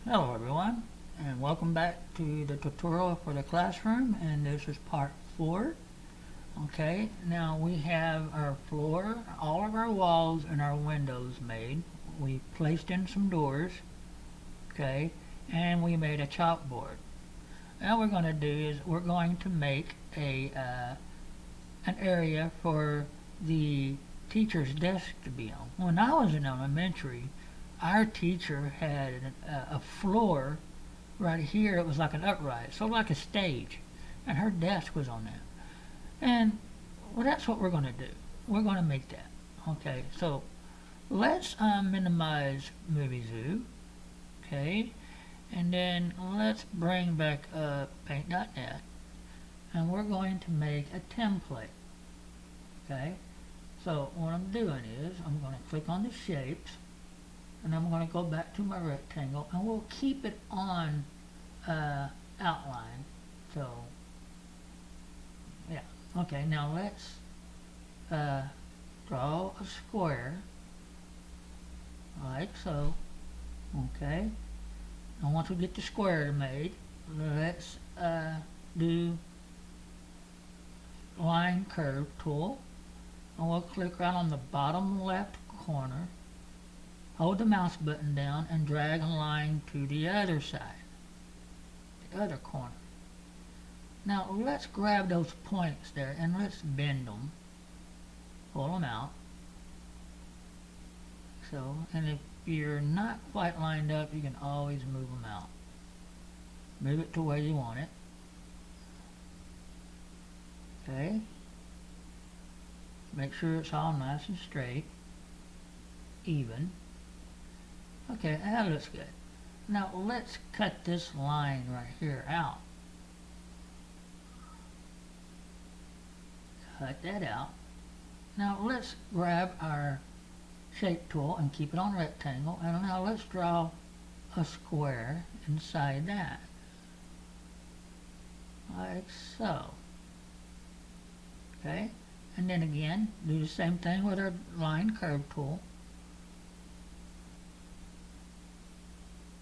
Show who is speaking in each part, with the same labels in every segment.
Speaker 1: Hello everyone, and welcome back to the tutorial for the classroom, and this is part 4. Okay, now we have our floor, all of our walls and our windows made. We placed in some doors, okay, and we made a chalkboard. Now what we're going to do is we're going to make an area for the teacher's desk to be on. When I was in elementary, our teacher had a floor right here. It was like an upright, so like a stage, and her desk was on that. And well, that's what we're going to do. We're going to make that. Okay, so let's minimize Muvizu. Okay, and then let's bring back up paint.net, and we're going to make a template. Okay, so what I'm doing is I'm going to click on the shapes, and I'm going to go back to my rectangle, and we'll keep it on outline. So yeah, okay, now let's draw a square like so. Okay, and once we get the square made, let's do line curve tool, and we'll click right on the bottom left corner, hold the mouse button down, and drag a line to the other side, the other corner. Now let's grab those points there and let's bend them, pull them out. So, and if you're not quite lined up, you can always move them out. Move it to where you want it. Okay. Make sure it's all nice and straight, even. Okay, that looks good. Now let's cut this line right here out. Cut that out. Now let's grab our shape tool and keep it on rectangle, and now let's draw a square inside that, like so. Okay, and then again do the same thing with our line curve tool.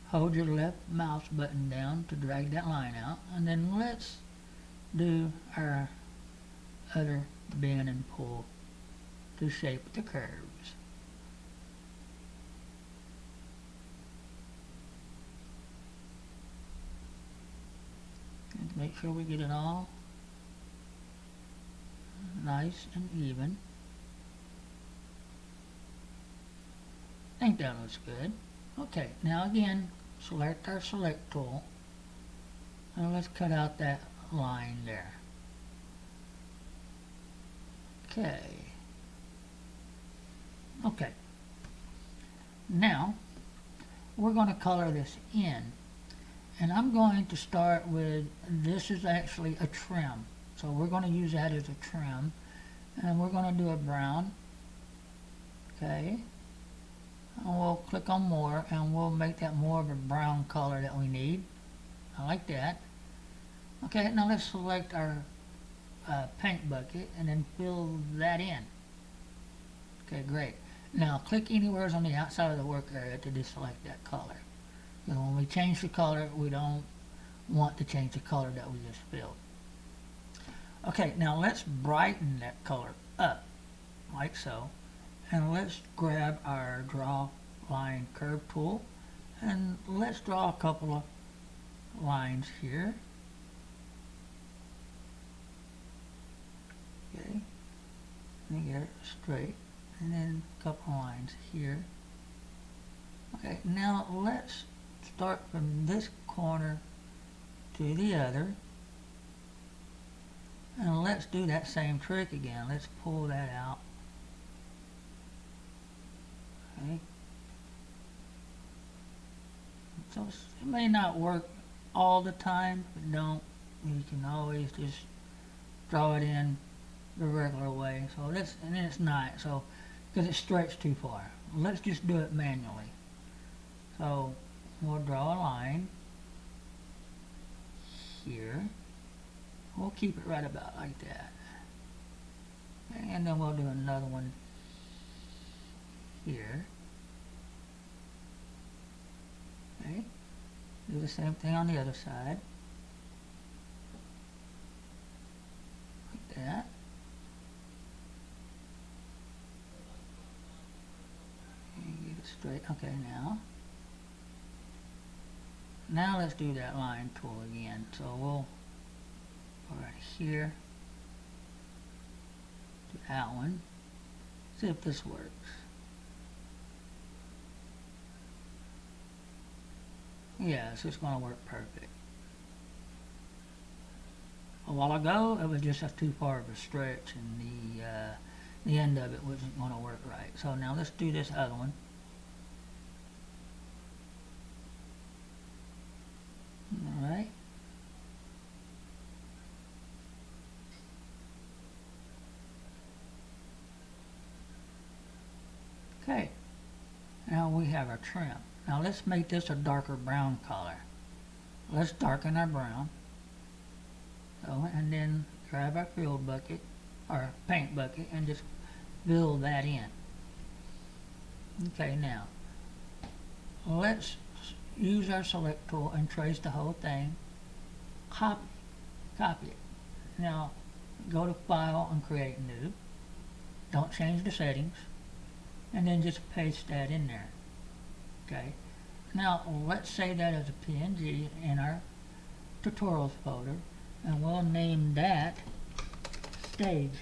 Speaker 1: Hold your left mouse button down to drag that line out, and then let's do our other bend and pull to shape the curves. And make sure we get it all nice and even. I think that looks good. Okay, now again, select our select tool, and let's cut out that line there. Okay, now we're going to color this in, and I'm going to start with, this is actually a trim, so we're going to use that as a trim, and we're going to do a brown. Okay, and we'll click on more, and we'll make that more of a brown color that we need. I like that. Okay, now let's select our paint bucket and then fill that in. Okay, great. Now click anywhere on the outside of the work area to deselect that color. You know, when we change the color, we don't want to change the color that we just filled. Okay, now let's brighten that color up, like so. And let's grab our draw line curve tool, and let's draw a couple of lines here. Okay, and get it straight, and then a couple lines here. Okay, now let's start from this corner to the other, and let's do that same trick again. Let's pull that out. Okay, so it may not work all the time, but you can always just draw it in the regular way. So that's, and then it's not, so because it's stretched too far. Let's just do it manually. So we'll draw a line here. We'll keep it right about like that, and then we'll do another one here. Okay, Do the same thing on the other side. Like that. And get it straight. Okay, now let's do that line tool again. So we'll go right here to that one. See if this works. Yeah, so it's going to work perfect. A while ago, it was just too far of a stretch, and the end of it wasn't going to work right. So now let's do this other one. All right. Okay. Now we have our trim. Now let's make this a darker brown color. Let's darken our brown. So, and then grab our fill bucket, or paint bucket, and just fill that in. Okay, now, let's use our select tool and trace the whole thing. Copy it. Now, go to File and Create New. Don't change the settings. And then just paste that in there. Okay. Now let's save that as a PNG in our tutorials folder, and we'll name that stage.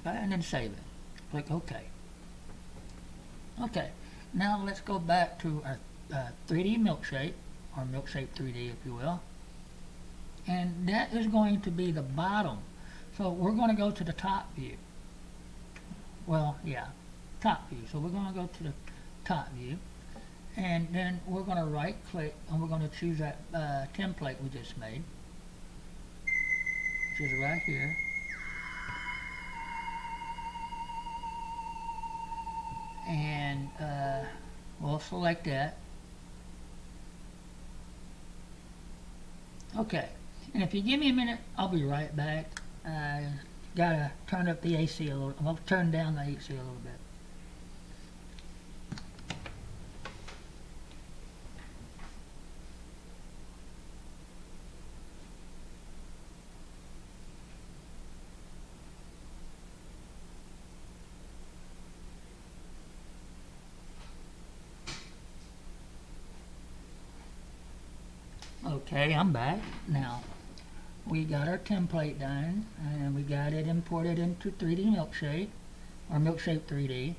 Speaker 1: Okay, and then save it. Click OK. Okay. Now let's go back to our 3D milkshake, or milkshake 3D if you will, and that is going to be the bottom. So we're going to go to the top view. Well, yeah. Top view. So we're going to go to the top view, and then we're going to right click and we're going to choose that template we just made, which is right here, and we'll select that. Okay, and if you give me a minute, I'll be right back. Gotta turn up the AC a little. I'll turn down the AC a little bit. Okay, I'm back. Now, we got our template done, and we got it imported into 3D Milkshake, or Milkshake 3D.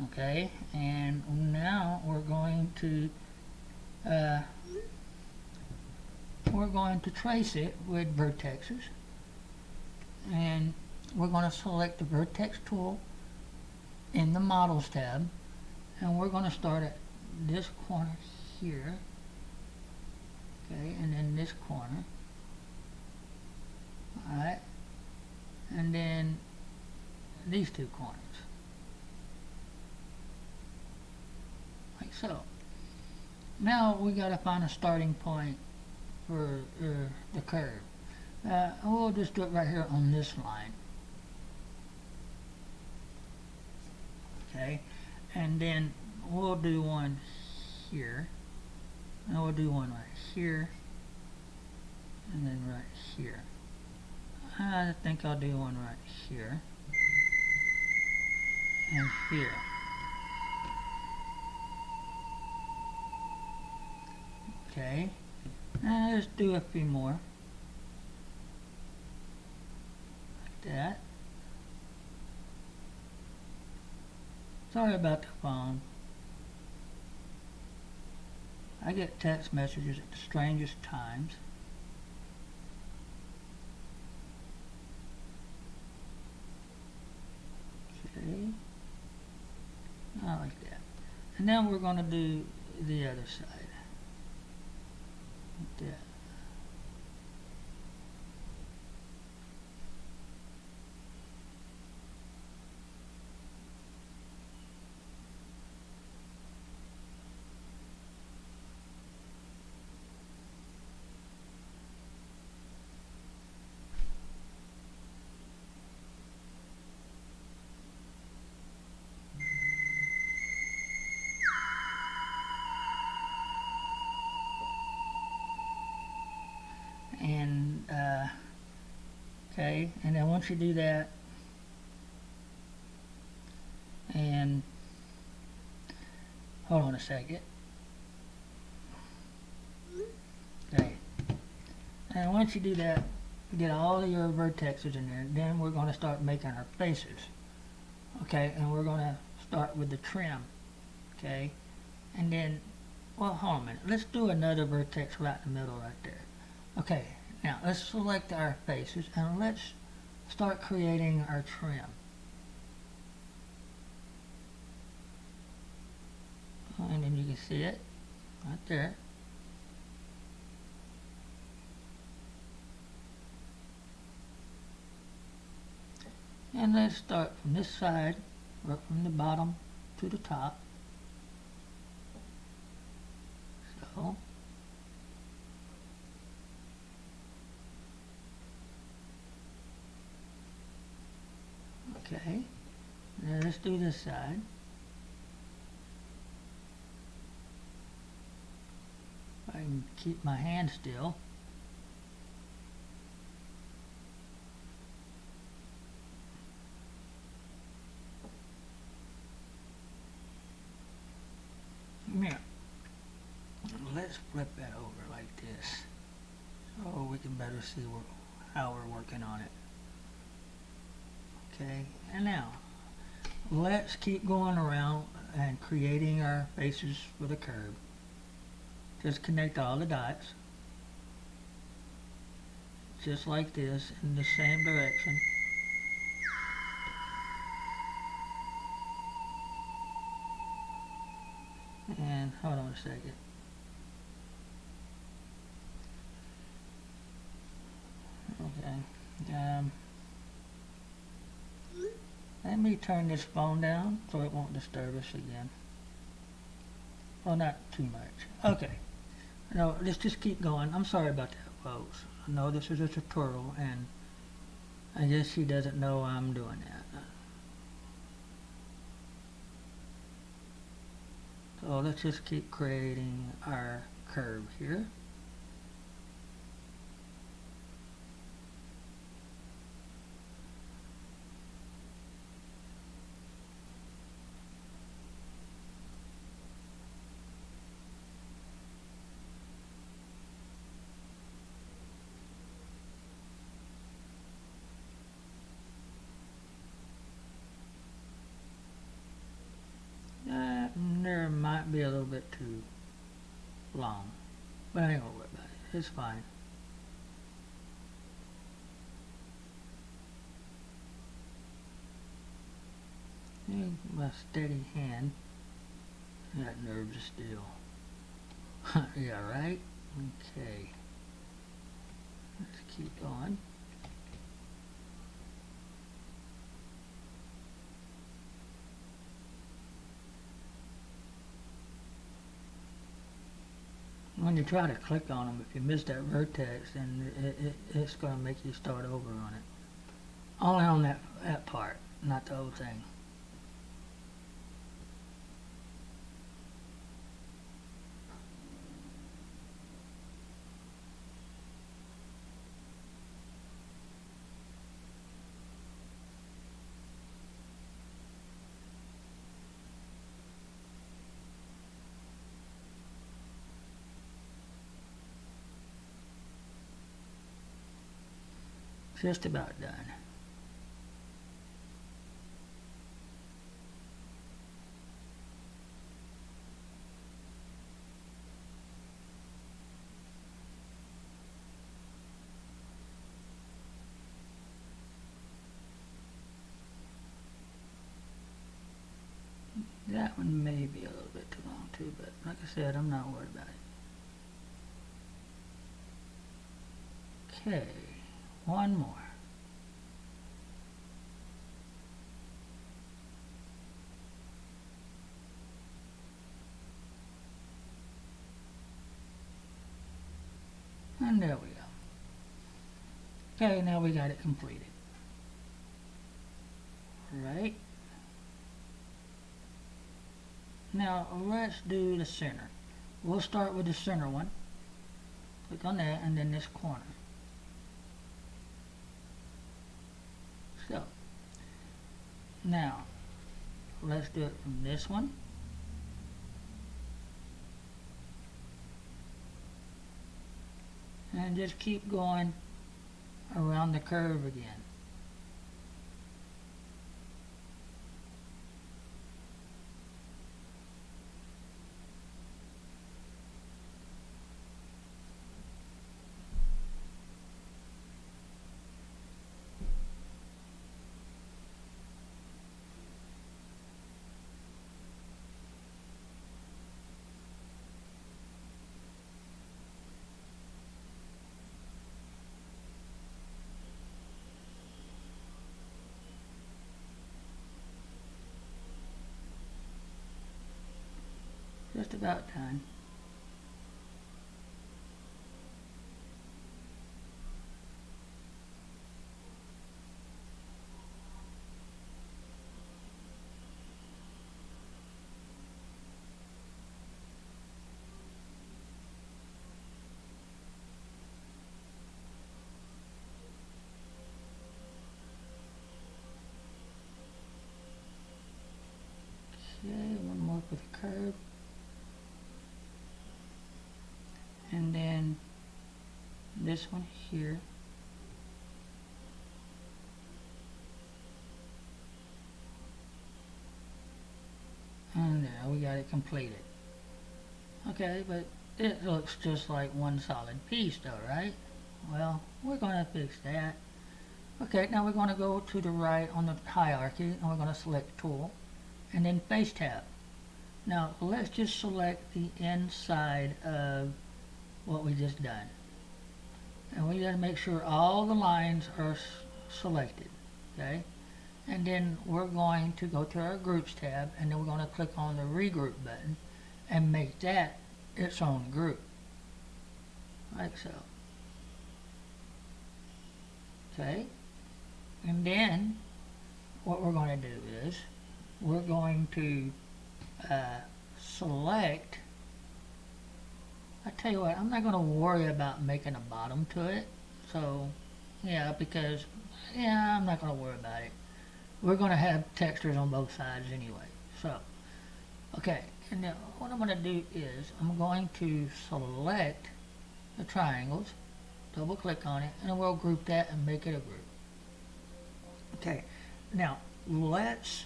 Speaker 1: Okay, and now we're going to trace it with vertexes, and we're going to select the Vertex Tool in the Models tab, and we're going to start at this corner here. Okay, and then this corner. Alright, and then these two corners. Like so. Now we got to find a starting point for the curve. We'll just do it right here on this line. Okay, and then we'll do one here. And we'll do one right here, and then right here. I think I'll do one right here, and here. Okay, and let's do a few more, like that. Sorry about the phone. I get text messages at the strangest times. Okay. I like that. And then we're going to do the other side. Like that. Okay, and then once you do that, and hold on a second. Okay, and once you do that, get all of your vertexes in there. Then we're going to start making our faces. Okay, and we're going to start with the trim. Okay, and then, well, hold on a minute. Let's do another vertex right in the middle right there. Okay, now let's select our faces and let's start creating our trim. And then you can see it right there. And let's start from this side, work from the bottom to the top. So, okay, now let's do this side. I can keep my hand still. Here, let's flip that over like this so we can better see how we're working on it. Okay, and now let's keep going around and creating our faces for the curve. Just connect all the dots just like this in the same direction. And hold on a second. Okay. Let me turn this phone down so it won't disturb us again. Well, not too much. Okay. No, let's just keep going. I'm sorry about that, folks. I know this is a tutorial, and I guess she doesn't know I'm doing that. So let's just keep creating our curve here. There might be a little bit too long, but I ain't gonna worry about it. It's fine. My steady hand. That nerves steel. Yeah, right? Okay. Let's keep going. When you try to click on them, if you miss that vertex, then it's going to make you start over on it. Only on that part, not the whole thing. Just about done. That one may be a little bit too long too, but like I said, I'm not worried about it. Okay, one more. And there we go. Okay, now we got it completed. Right. Now let's do the center. We'll start with the center one. Click on that and then this corner. So, now, let's do it from this one. And just keep going around the curve again. Just about done. Okay, one more for the curve. And then this one here. And there, we got it completed. Okay, but it looks just like one solid piece though, right? Well, we're going to fix that. Okay, now we're going to go to the right on the hierarchy, and we're going to select Tool, and then Face Tab. Now, let's just select the inside of what we just done. And we got to make sure all the lines are selected, okay? And then we're going to go to our Groups tab, and then we're going to click on the Regroup button and make that its own group, like so. Okay? And then what we're going to do is we're going to select, I tell you what, I'm not going to worry about making a bottom to it. So, yeah, because, yeah, I'm not going to worry about it. We're going to have textures on both sides anyway. So, okay, and now what I'm going to do is I'm going to select the triangles, double click on it, and we'll group that and make it a group. Okay, now let's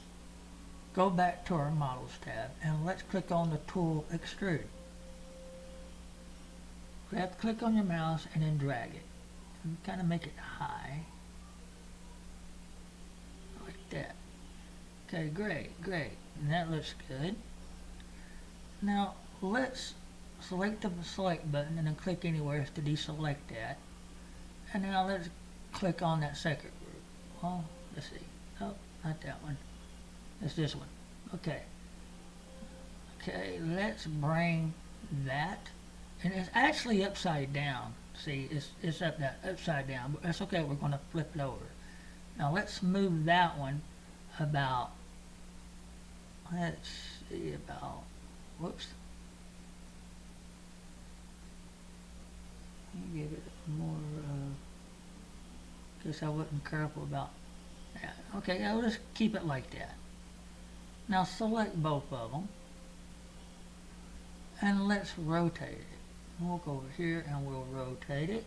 Speaker 1: go back to our Models tab and let's click on the tool Extrude. Click on your mouse and then drag it. And kind of make it high. Like that. Okay, great, great. And that looks good. Now let's select the select button and then click anywhere to deselect that. And now let's click on that second group. Well, let's see. Oh, not that one. It's this one. Okay. Okay, let's bring that. And it's actually upside down. See, it's upside down. But that's okay, we're going to flip it over. Now let's move that one about, let's see, about, whoops. Let me give it more, guess I wasn't careful about that. Okay, I'll just keep it like that. Now select both of them. And let's rotate it. We'll go over here and we'll rotate it.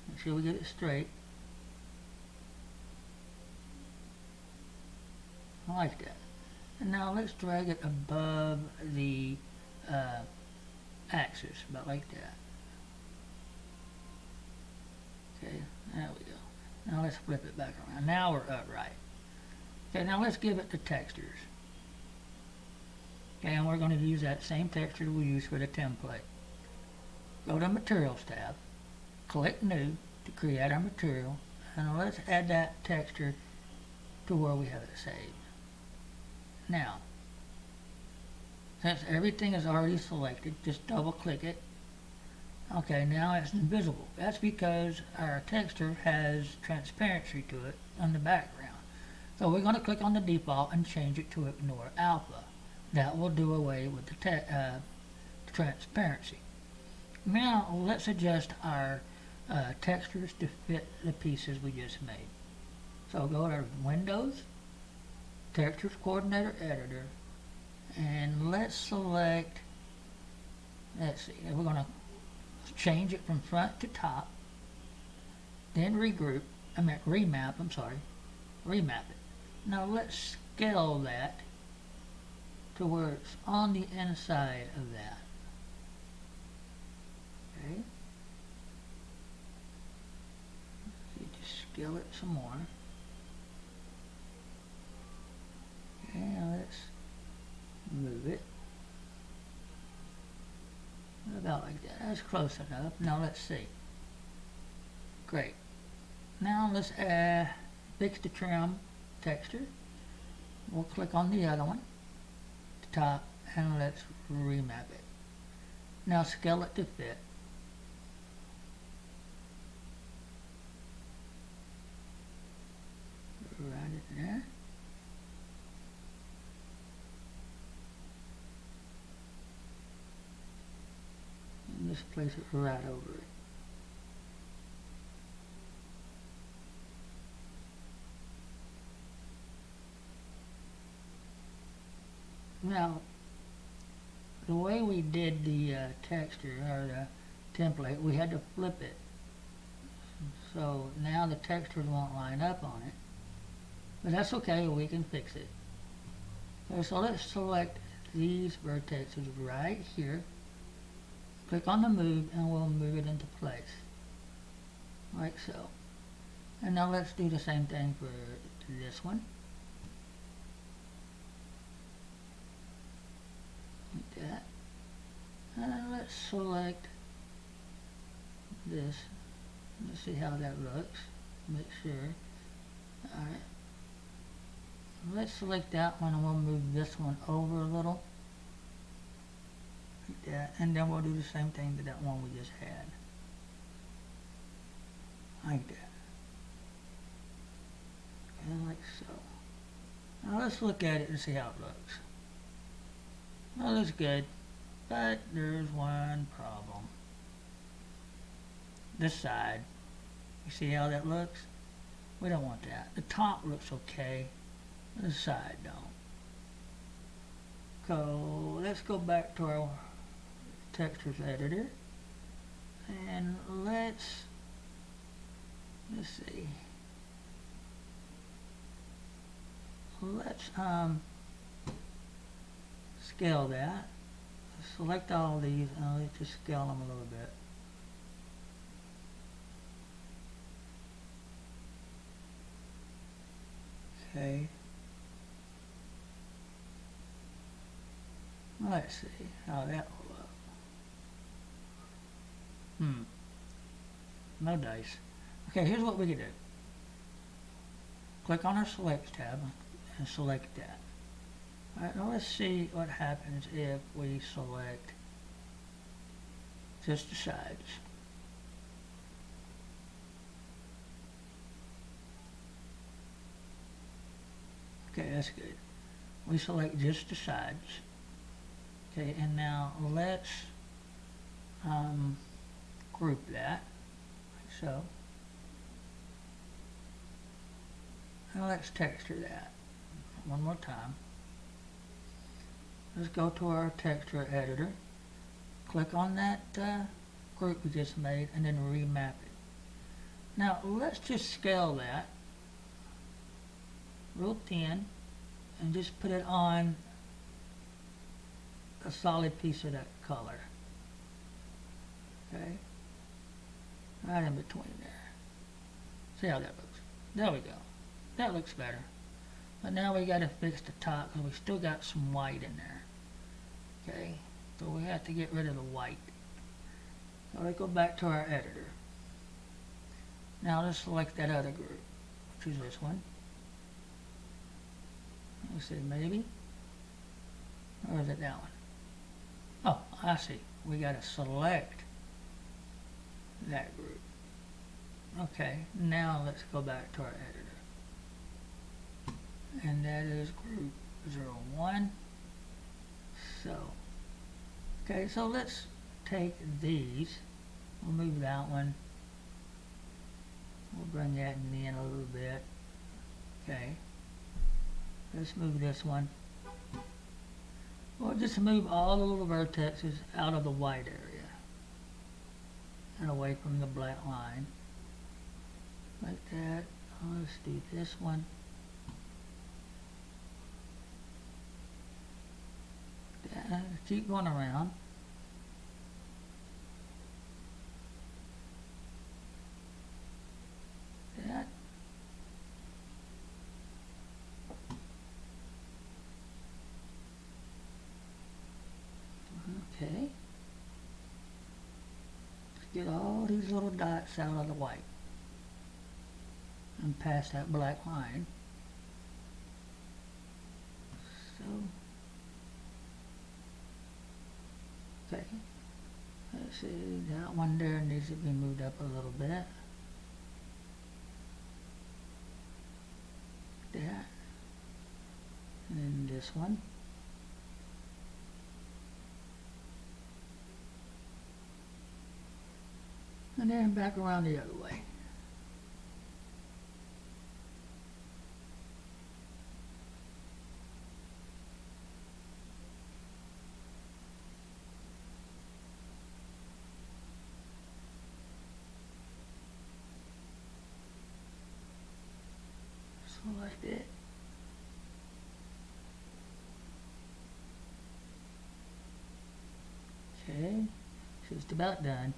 Speaker 1: Make sure we get it straight. I like that. And now let's drag it above the axis, about like that. Okay, there we go. Now let's flip it back around. Now we're upright. Okay, now let's give it the textures. Okay, and we're going to use that same texture we used for the template. Go to Materials tab, click New to create our material, and let's add that texture to where we have it saved. Now, since everything is already selected, just double click it. Okay, now it's invisible. That's because our texture has transparency to it on the background. So we're going to click on the default and change it to Ignore Alpha. That will do away with the transparency. Now let's adjust our textures to fit the pieces we just made. So go to Windows, Textures Coordinator Editor, and let's select, let's see, we're going to change it from front to top, then remap, remap it. Now let's scale that to where it's on the inside of that. Okay. So just scale it some more. Okay, now let's move it. About like that. That's close enough. Now let's see. Great. Now let's fix the trim texture. We'll click on the other one, the top, and let's remap it. Now scale it to fit. Right it there. And just place it right over it. Now, the way we did the texture or the template, we had to flip it. So now the textures won't line up on it. But that's okay, we can fix it. Okay, so let's select these vertexes right here. Click on the move and we'll move it into place. Like so. And now let's do the same thing for this one. Like that. And let's select this. Let's see how that looks. Make sure. Alright. Let's select that one and we'll move this one over a little. Like that. And then we'll do the same thing to that one we just had. Like that. And like so. Now let's look at it and see how it looks. Well, it looks good, but there's one problem. This side. You see how that looks? We don't want that. The top looks okay. The side don't. So let's go back to our textures editor and let's see. Let's scale that. Select all these and let's just scale them a little bit. Okay. Let's see how that will look. No dice. Okay, here's what we can do. Click on our Select tab and select that. Alright, now let's see what happens if we select just the sides. Okay, that's good. We select just the sides. Okay, and now let's group that, like so. And let's texture that one more time. Let's go to our texture editor, click on that group we just made, and then remap it. Now let's just scale that real thin and just put it on a solid piece of that color. Okay, right in between there. See how that looks? There we go. That looks better. But now we got to fix the top because we still got some white in there. Okay, so we have to get rid of the white. So let's go back to our editor. Now let's select that other group, which is this one. Let's see, maybe. Or is it that one? Oh, I see. We got to select that group. Okay, now let's go back to our editor. And that is group 01. So, okay, so let's take these. We'll move that one. We'll bring that in a little bit. Okay, let's move this one. Well, just move all the little vertexes out of the white area and away from the black line. Like that. Let's do this one. Keep going around. That. Okay. Let's get all these little dots out of the white and past that black line. So, okay. Let's see, that one there needs to be moved up a little bit. That. And then this one. And then back around the other way. Select it. Okay, so it's about done.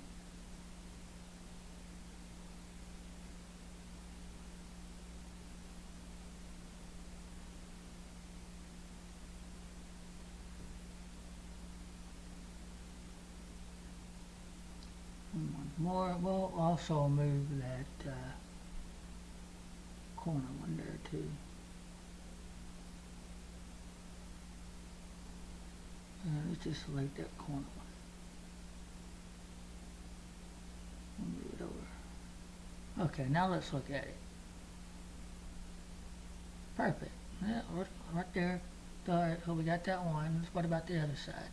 Speaker 1: One more. We'll also move that corner one there too. Let's just select that corner one. We'll move it over. Okay, now let's look at it. Perfect. Yeah, right there. Alright, so we got that one. What about the other side?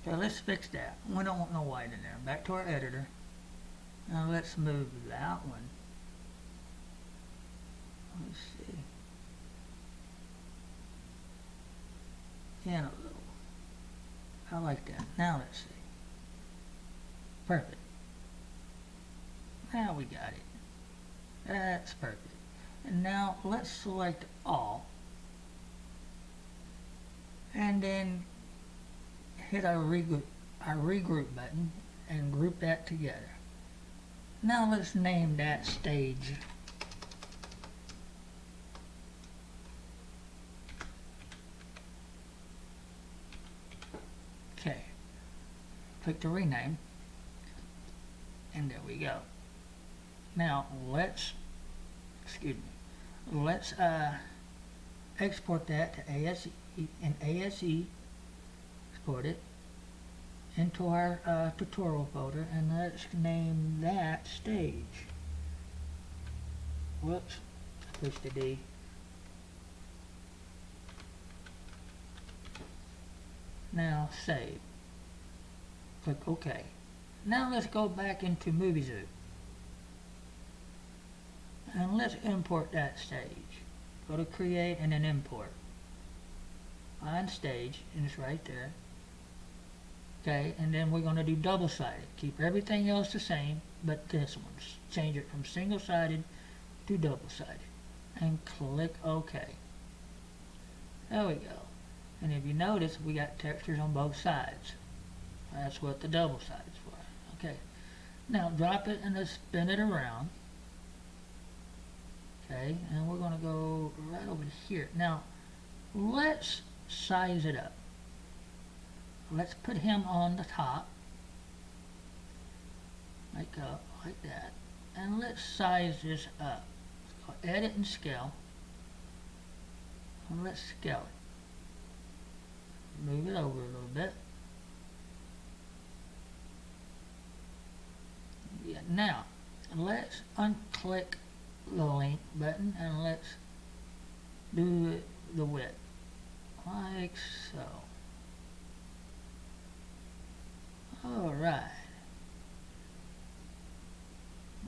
Speaker 1: Okay, let's fix that. We don't want no white in there. Back to our editor. Now let's move that one. Let's see. In a little. I like that. Now let's see. Perfect. Now we got it. That's perfect. And now let's select all. And then hit our regroup button and group that together. Now let's name that stage. Okay. Click to rename. And there we go. Now let's export that to ASE and ASE. Export it into our tutorial folder, and let's name that stage. Whoops, push the D. Now save. Click OK. Now let's go back into Muvizu and let's import that stage. Go to create and then import. Find stage, and it's right there. Okay, and then we're going to do double-sided. Keep everything else the same, but this one. Change it from single-sided to double-sided. And click OK. There we go. And if you notice, we got textures on both sides. That's what the double-sided is for. Okay. Now drop it and let's spin it around. Okay, and we're going to go right over here. Now, let's size it up. Let's put him on the top, like that, and let's size this up. Let's go edit and scale, and let's scale it. Move it over a little bit. Yeah, now, let's unclick the link button and let's do the width, like so. Alright.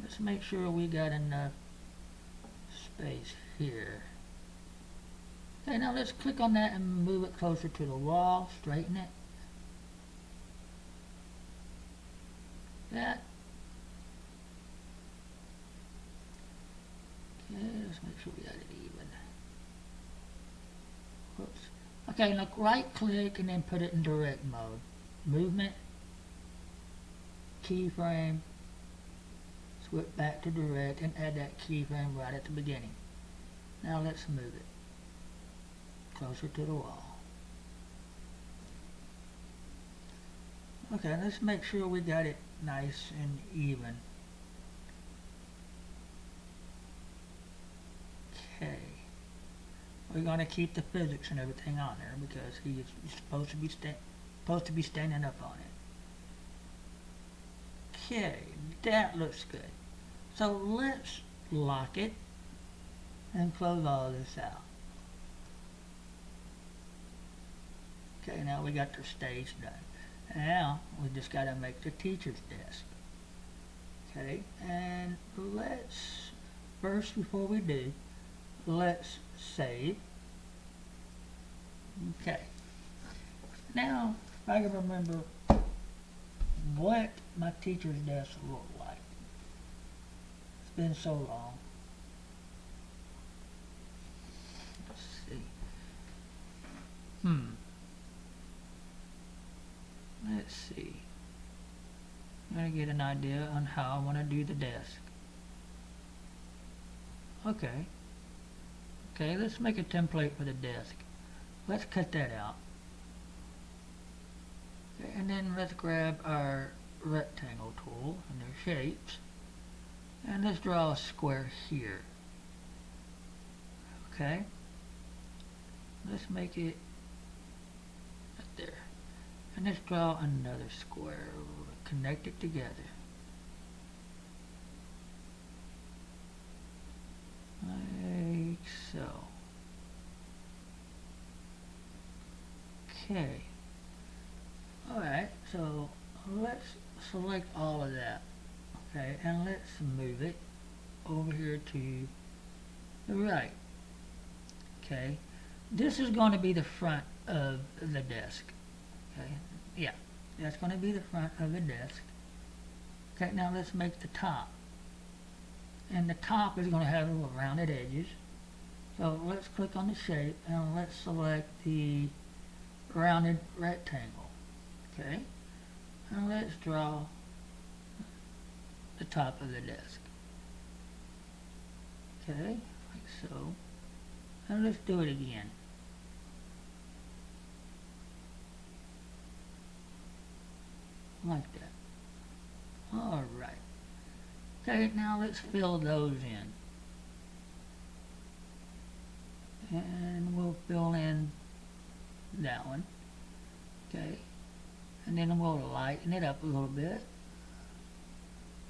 Speaker 1: Let's make sure we got enough space here. Okay, now let's click on that and move it closer to the wall, straighten it. That. Okay, let's make sure we got it even. Whoops. Okay, now right click and then put it in direct mode. Movement, keyframe, switch back to direct and add that keyframe right at the beginning. Now let's move it closer to the wall. Okay, let's make sure we got it nice and even. Okay. We're going to keep the physics and everything on there because he is supposed to be standing up on it. Okay, that looks good. So let's lock it and close all this out. Okay, now we got the stage done. Now we just got to make the teacher's desk. Okay, and let's first, before we do, let's save. Okay, now if I can remember what my teacher's desk looked like. It's been so long. Let's see. Let's see. I'm going to get an idea on how I want to do the desk. Okay. Okay, let's make a template for the desk. Let's cut that out. Okay, and then let's grab our rectangle tool and their shapes. And let's draw a square here. Okay. Let's make it right there. And let's draw another square. Connect it together. Like so. Okay. Alright, so let's select all of that. Okay, and let's move it over here to the right. Okay. This is going to be the front of the desk. Okay, yeah, that's going to be the front of the desk. Okay, now let's make the top. And the top is going to have little rounded edges. So let's click on the shape and let's select the rounded rectangle. Okay, and let's draw the top of the desk. Okay, like so. And let's do it again. Like that. Alright. Okay, now let's fill those in. And we'll fill in that one. Okay. And then we'll lighten it up a little bit.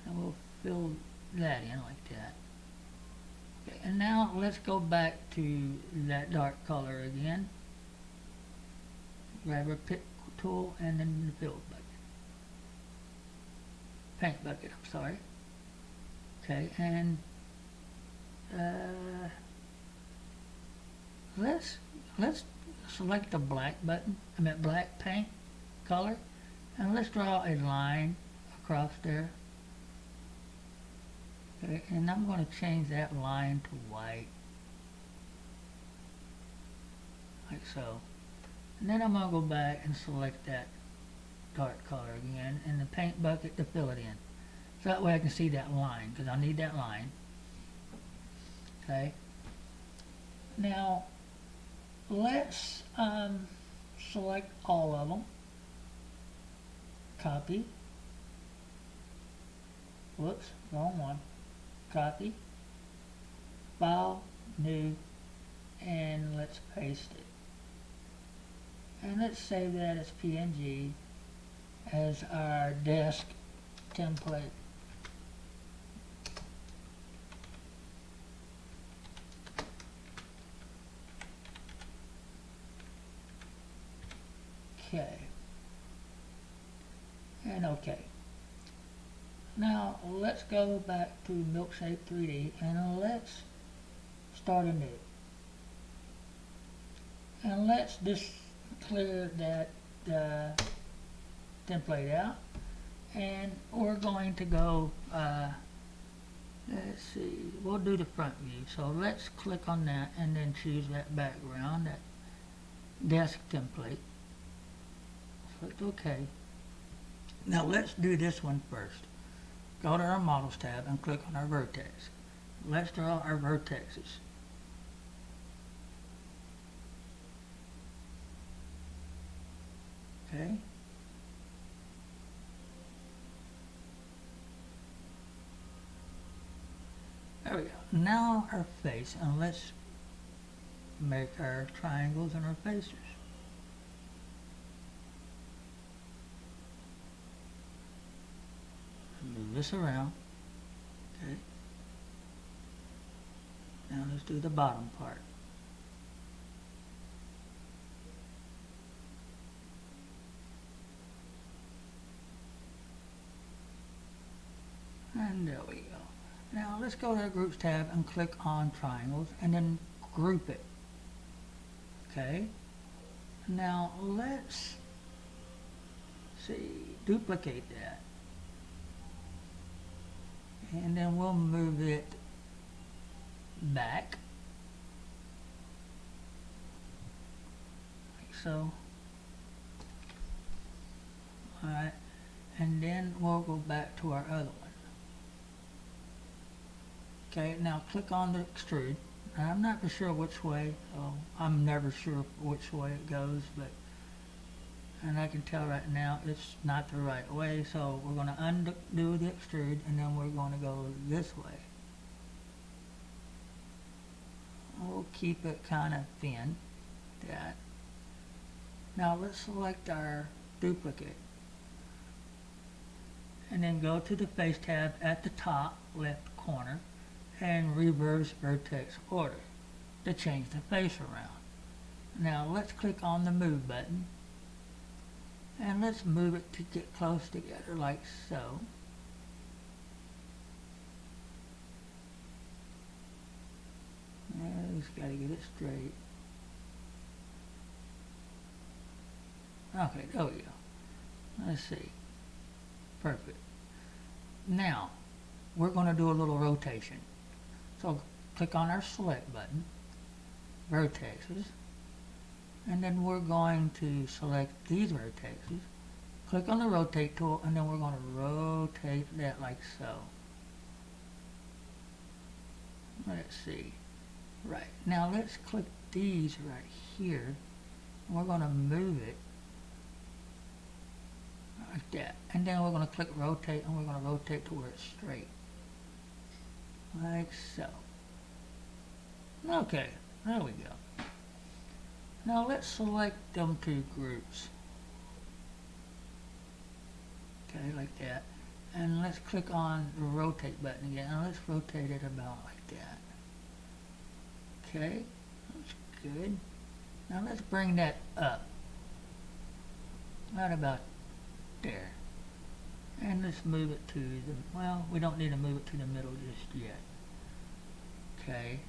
Speaker 1: And we'll fill that in like that. Okay, and now let's go back to that dark color again. Grab our pick tool and then the fill bucket. Paint bucket, I'm sorry. Okay, and let's select the black button, black paint color, and let's draw a line across there. Okay, and I'm going to change that line to white, like so. And then I'm going to go back and select that dark color again and the paint bucket to fill it in. So that way I can see that line, because I need that line. Okay. Now, let's select all of them. Copy. Whoops, wrong one. Copy. File, new, and let's paste it. And let's save that as PNG as our desk template. Okay. And okay. Now let's go back to Milkshake 3D and let's start anew. And let's just clear that template out. And we're going to go, let's see, we'll do the front view. So let's click on that and then choose that background, that desk template. Select OK. Now let's do this one first. Go to our Models tab and click on our vertex. Let's draw our vertexes. Okay. There we go. Now our face, and let's make our triangles and our faces. Move this around. Okay. Now let's do the bottom part. And there we go. Now let's go to our Groups tab and click on Triangles and then group it. Okay. Now let's see, duplicate that. And then we'll move it back. Like so. Alright. And then we'll go back to our other one. Okay, now click on the extrude. I'm not for sure which way, so I'm never sure which way it goes, but and I can tell right now it's not the right way, so we're going to undo the extrude and then we're going to go this way. We'll keep it kind of thin. That. Now let's select our duplicate and then go to the Face tab at the top left corner and reverse vertex order to change the face around. Now let's click on the Move button and let's move it to get close together like so. Just got to get it straight. Okay, there we go. Let's see. Perfect. Now we're going to do a little rotation. So click on our Select button, Vertexes, and then we're going to select these vertexes, click on the Rotate tool, and then we're going to rotate that like so. Let's see. Right. Now let's click these right here. And we're going to move it like that. And then we're going to click Rotate, and we're going to rotate to where it's straight. Like so. Okay, there we go. Now let's select them two groups. Okay, like that. And let's click on the Rotate button again. And let's rotate it about like that. Okay, that's good. Now let's bring that up. Right about there. And let's move it to the, well, we don't need to move it to the middle just yet. Okay.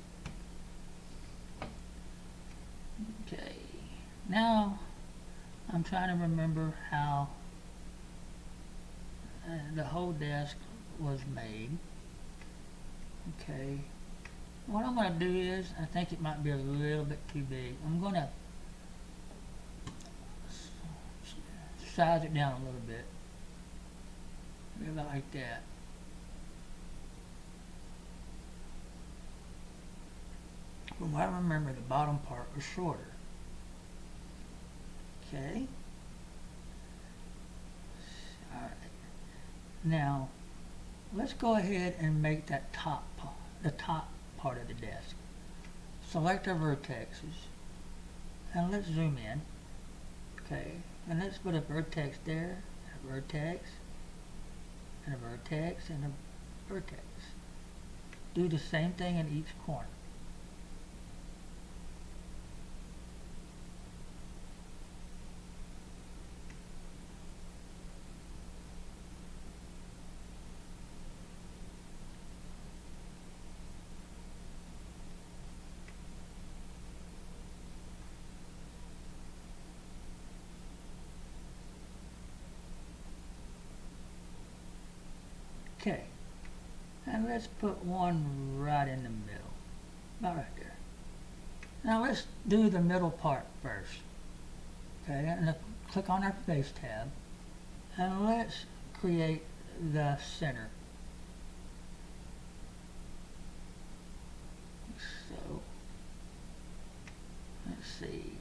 Speaker 1: Okay. Now, I'm trying to remember how the whole desk was made. Okay. What I'm going to do is, I think it might be a little bit too big. I'm going to size it down a little bit. Maybe about like that. From what I remember, the bottom part was shorter. Okay. Alright. Now, let's go ahead and make that the top part of the desk. Select our vertexes. And let's zoom in. Okay. And let's put a vertex there, a vertex, and a vertex, and a vertex. Do the same thing in each corner. Okay, and let's put one right in the middle, about right there. Now let's do the middle part first. Okay, and click on our face tab, and let's create the center. So, let's see.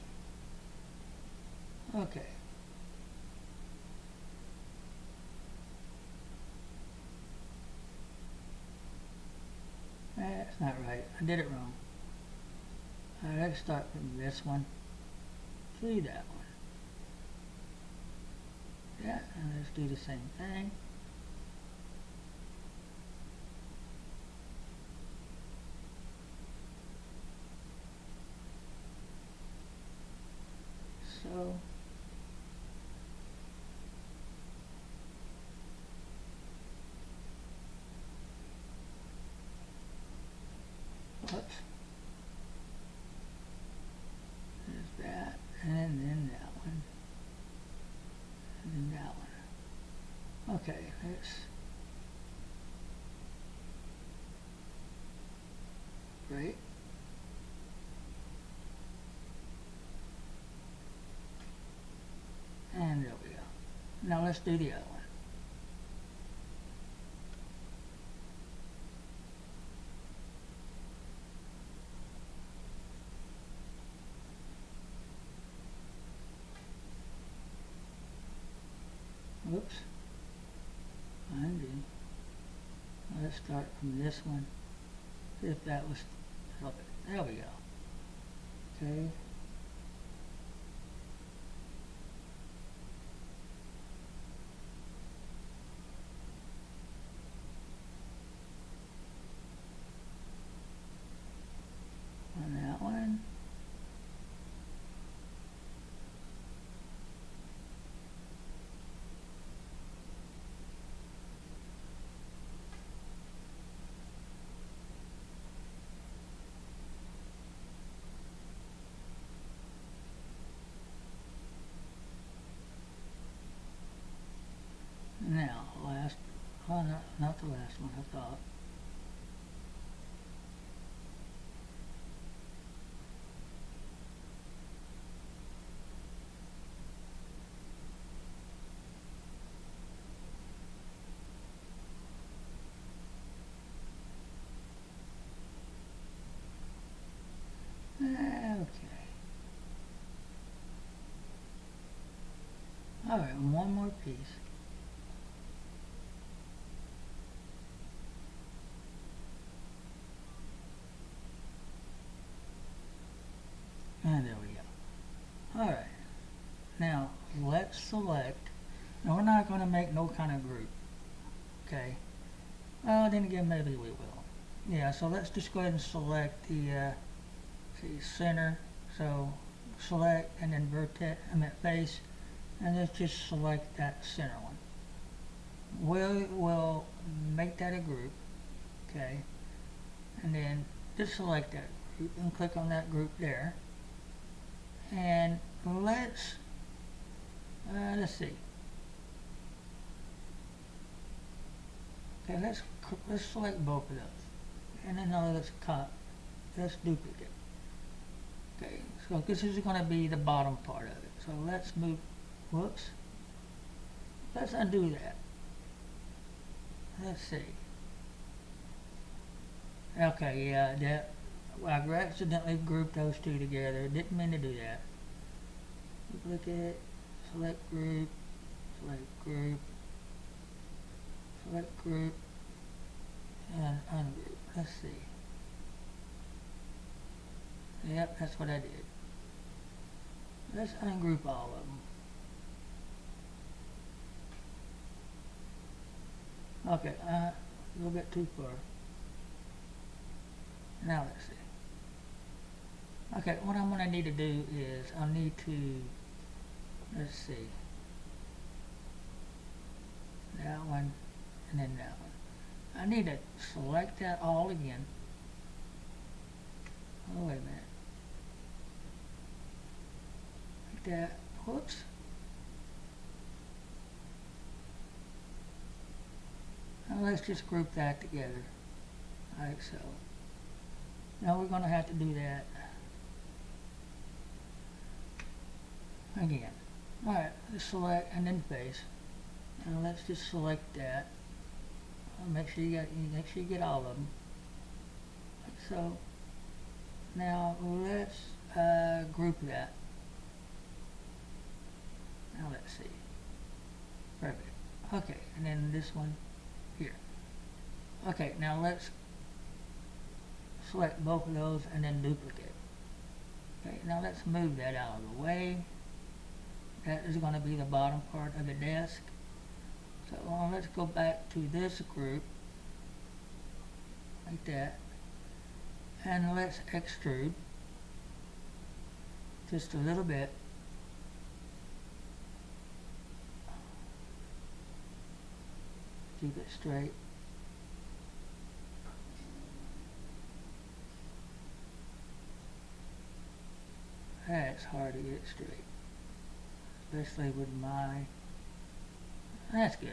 Speaker 1: Okay. That's not right. I did it wrong. Alright, let's start from this one to that one. Yeah, and let's do the same thing. So, whoops. There's that, and then that one, and then that one. Okay, let's great. And there we go. Now let's do the other one. Whoops. Undo. Let's start from this one. See if that was, there we go. Okay. On that one. Now, last, oh no, not the last one, I thought. Okay. Alright, one more piece. And there we go. Alright. Now, let's select. Now, we're not going to make no kind of group. Okay. Well, then again, maybe we will. Yeah, so let's just go ahead and select the center. So, select and then vertex, face. And let's just select that center one. We'll make that a group. Okay. And then just select that group and click on that group there. And let's see. Okay, let's select both of those, and then let's duplicate. Okay, so this is going to be the bottom part of it. So let's move. Whoops. Let's undo that. Let's see. Okay, yeah, I accidentally grouped those two together. Didn't mean to do that. Duplicate, select group, select group, select group, and ungroup. Let's see. Yep, that's what I did. Let's ungroup all of them. Okay, a little bit too far. Now let's see. Okay, what I'm going to need to do is I'll need to, let's see, that one and then that one. I need to select that all again. Oh, wait a minute. Like that. Whoops. Now let's just group that together, like so. Now we're going to have to do that again. Alright, let's select and then face. Now let's just select that. Make sure you get all of them. Like so. Now let's group that. Now let's see. Perfect. Okay, and then this one here. Okay, now let's select both of those and then duplicate. Okay, now let's move that out of the way. That is going to be the bottom part of the desk. So let's go back to this group, like that, and let's extrude just a little bit. Keep it straight. That's hard to get straight, especially with my, that's good.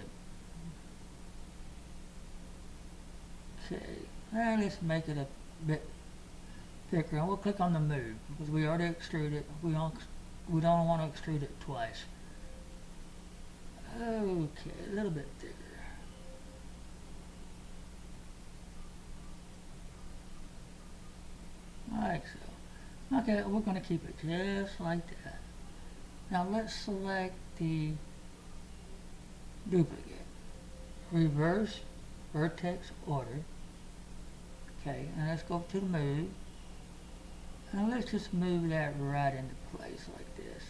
Speaker 1: Okay, now let's make it a bit thicker, and we'll click on the move, because we already extruded. We don't want to extrude it twice. Okay, a little bit thicker. Like so. Okay, we're going to keep it just like that. Now let's select the duplicate. Reverse vertex order. Okay, and let's go to the move. And let's just move that right into place like this.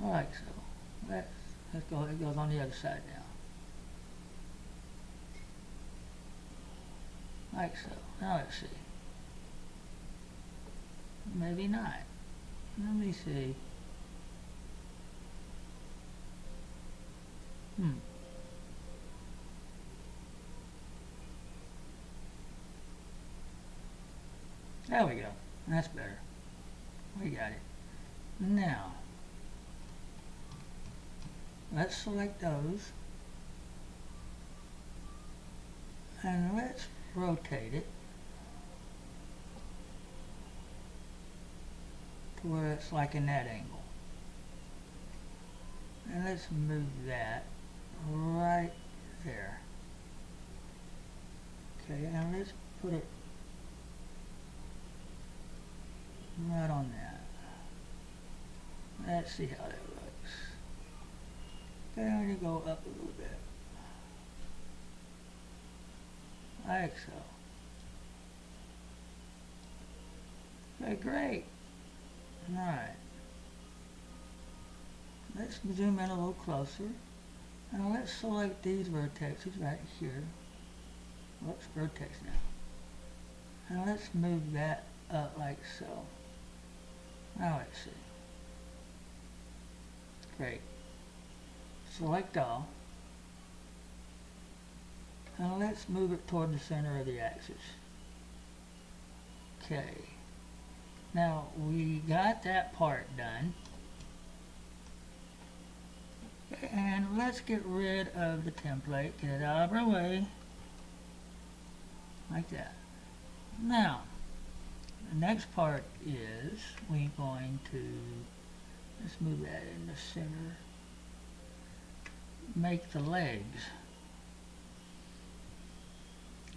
Speaker 1: Like so. Let's go, it goes on the other side now. Like so. Now let's see. Maybe not. Let me see. There we go. That's better. We got it. Now, let's select those. And let's rotate it to where it's like in that angle. And let's move that right there. Okay, and let's put it right on that. Let's see how that looks. Okay, I'm going to go up a little bit. Like so. Okay, great. Alright. Let's zoom in a little closer. And let's select these vertexes right here. Whoops, vertex now. And let's move that up like so. Now let's see. Great. Select all. And let's move it toward the center of the axis. Okay. Now we got that part done. Okay, and let's get rid of the template. Get it out of our way. Like that. Now, the next part is we're going to, let's move that in the center. Make the legs.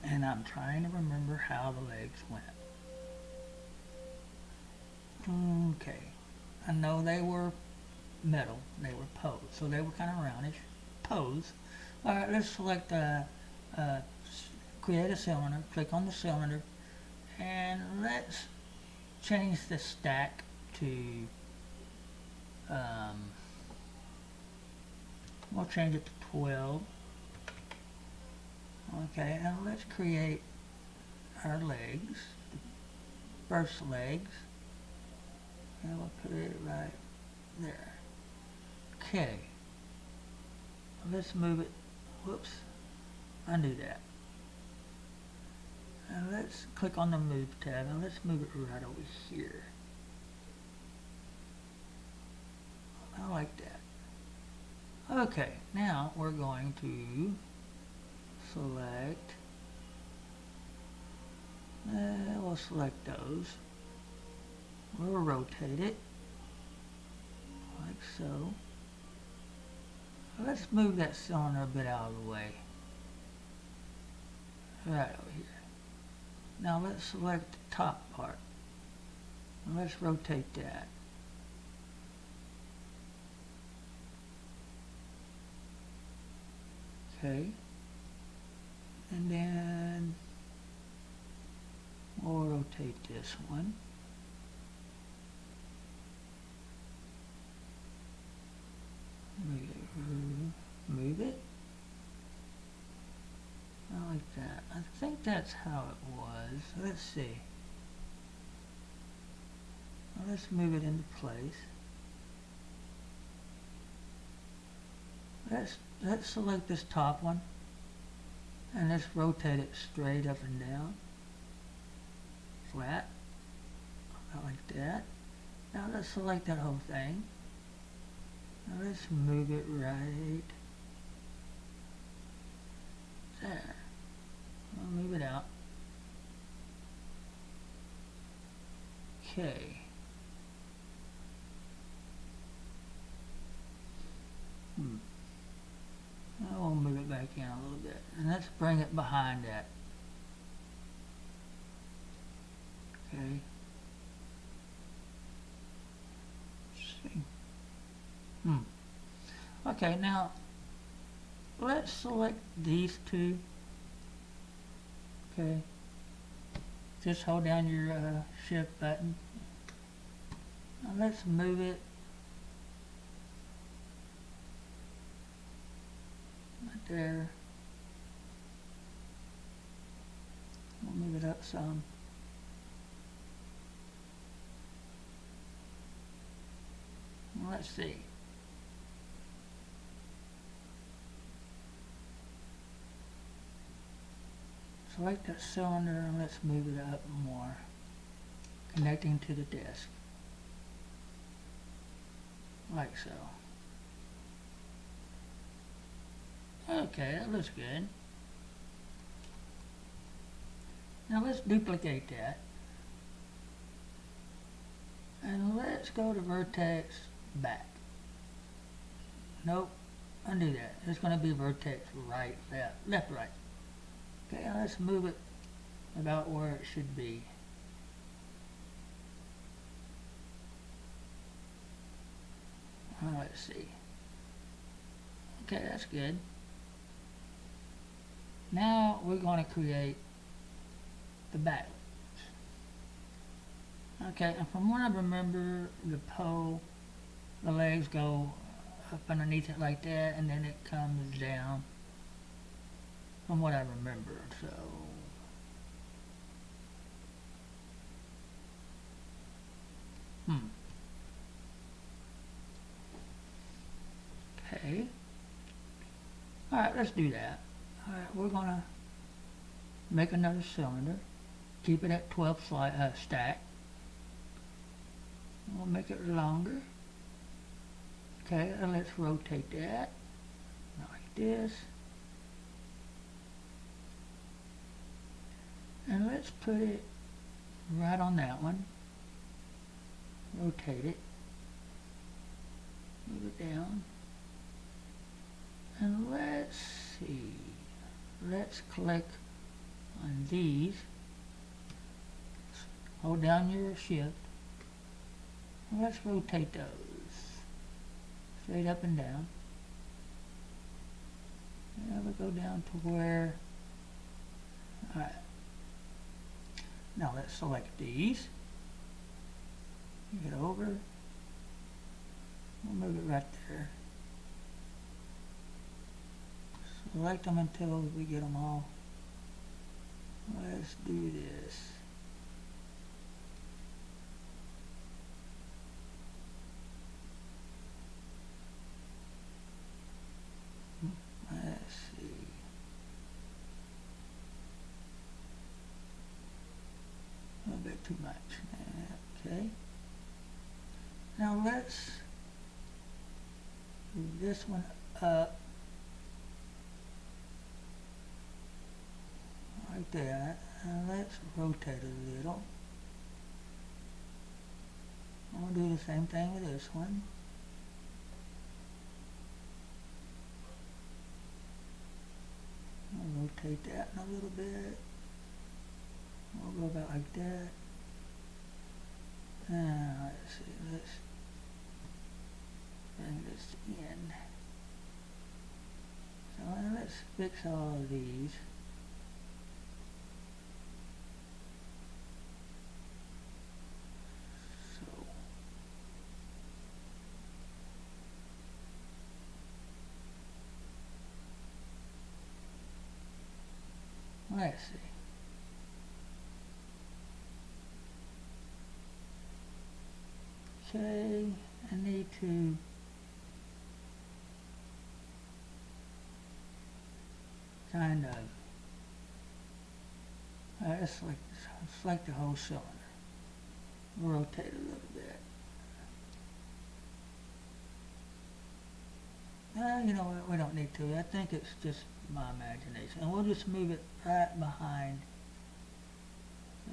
Speaker 1: And I'm trying to remember how the legs went. Okay. I know they were metal. They were posed. So they were kind of roundish. Posed. Alright, let's select create a cylinder. Click on the cylinder. And let's change the stack to we'll change it to 12. Okay, and let's create our legs, the first legs, and we'll put it right there. Okay, let's move it, whoops, undo that. And let's click on the Move tab, and let's move it right over here. I like that. Okay, now we're going to select, we'll select those. We'll rotate it, like so. Let's move that cylinder a bit out of the way. Right over here. Now let's select the top part. And let's rotate that. Okay. And then we'll rotate this one. Move it. I like that. I think that's how it was. Let's see. Well, let's move it into place. Let's select this top one and let's rotate it straight up and down. Flat. I like that. Now let's select that whole thing. Now let's move it right there. I'll move it out. Okay. Now we'll move it back in a little bit. And let's bring it behind that. Okay. Let's see. Okay, now let's select these two. Okay. Just hold down your shift button. Now let's move it right there. We'll move it up some. Well, let's see. Select that cylinder and let's move it up more, connecting to the disc, like so. Okay, that looks good. Now let's duplicate that, and let's go to Vertex back. Nope, undo that. It's going to be Vertex right, left, right. Okay, now let's move it about where it should be. Let's see. Okay, that's good. Now we're going to create the back. Okay, and from what I remember, the pole, the legs go up underneath it like that, and then it comes down. From what I remember, so okay. Alright, let's do that. Alright, we're gonna make another cylinder. Keep it at 12 stack. We'll make it longer. Okay, and let's rotate that like this. And let's put it right on that one. Rotate it. Move it down. And let's see. Let's click on these. Hold down your shift. And let's rotate those. Straight up and down. And we'll go down to where. Alright. Now let's select these. Get over. We'll move it right there. Select them until we get them all. Let's do this. Let's see. A little bit too much. Okay. Now let's move this one up like that, and let's rotate a little. I'm going to do the same thing with this one. I'll rotate that in a little bit. We'll go about like that. Let's see, let's bring this in. So let's fix all of these. So let's see. Okay, I need to kind of select the whole cylinder. Rotate a little bit. You know what? We don't need to. I think it's just my imagination, and we'll just move it right behind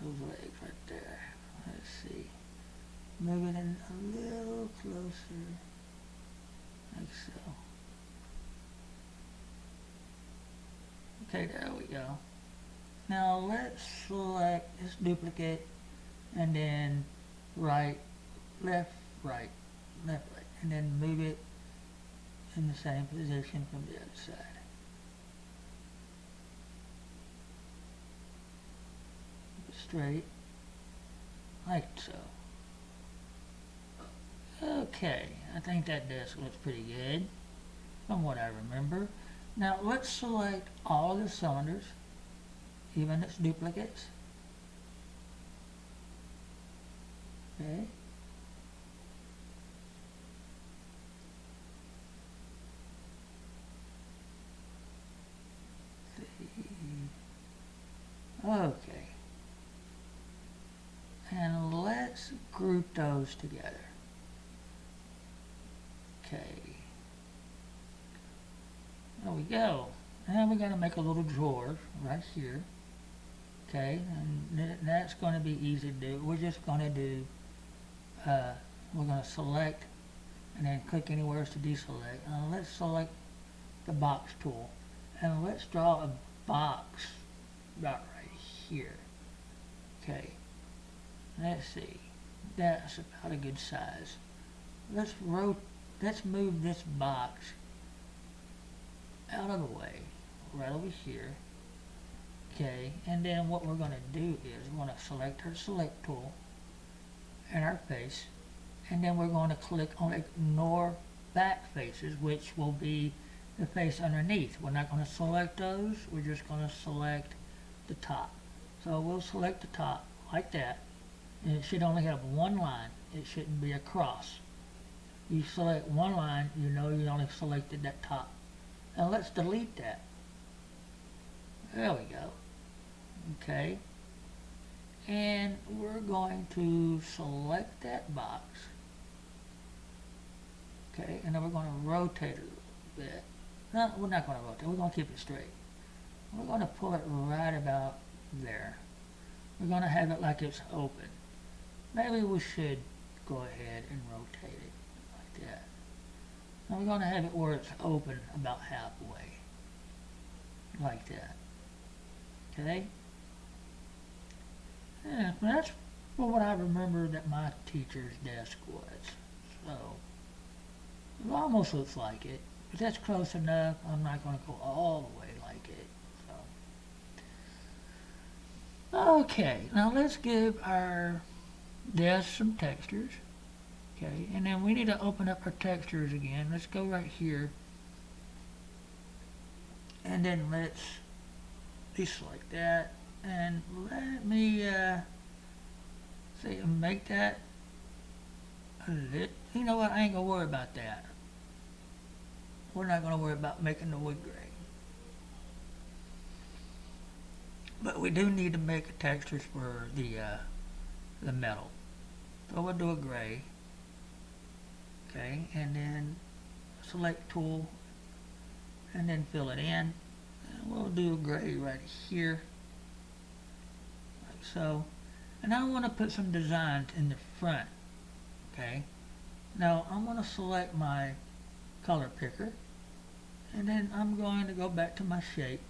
Speaker 1: those legs right there. Let's see. Move it in a little closer, like so. Okay, there we go. Now let's select this duplicate, and then right, left, right, left, right, and then move it in the same position from the other side. Straight, like so. Okay, I think that desk looks pretty good, from what I remember. Now let's select all of the cylinders, even its duplicates. Okay. Okay. And let's group those together. Okay. There we go. Now we're going to make a little drawer right here. Okay, and that's going to be easy to do. We're just going to do, we're going to select and then click anywhere to deselect. Let's select the box tool and let's draw a box about right here. Okay, let's see. That's about a good size. Let's move this box out of the way, right over here. Okay, and then what we're going to do is we're going to select our select tool and our face, and then we're going to click on ignore back faces, which will be the face underneath. We're not going to select those, we're just going to select the top. So we'll select the top like that, and it should only have one line. It shouldn't be a cross. You select one line, you know you only selected that top. Now let's delete that. There we go. Okay. And we're going to select that box. Okay, and then we're going to rotate it a little bit. No, we're not going to rotate. We're going to keep it straight. We're going to pull it right about there. We're going to have it like it's open. Maybe we should go ahead and rotate it like that. Now we're going to have it where it's open about halfway. Like that. Okay? Yeah, that's what I remember that my teacher's desk was. So, it almost looks like it. But that's close enough. I'm not going to go all the way like it. So. Okay, now let's give our desk some textures. Okay, and then we need to open up our textures again. Let's go right here. And then let's deselect that. And let me see, make that a little. You know what? I ain't gonna worry about that. We're not gonna worry about making the wood gray. But we do need to make textures for the metal. So we'll do a gray. Okay, and then select tool and then fill it in. And we'll do a gray right here, like so. And I want to put some designs in the front. Okay. Now I'm going to select my color picker, and then I'm going to go back to my shape,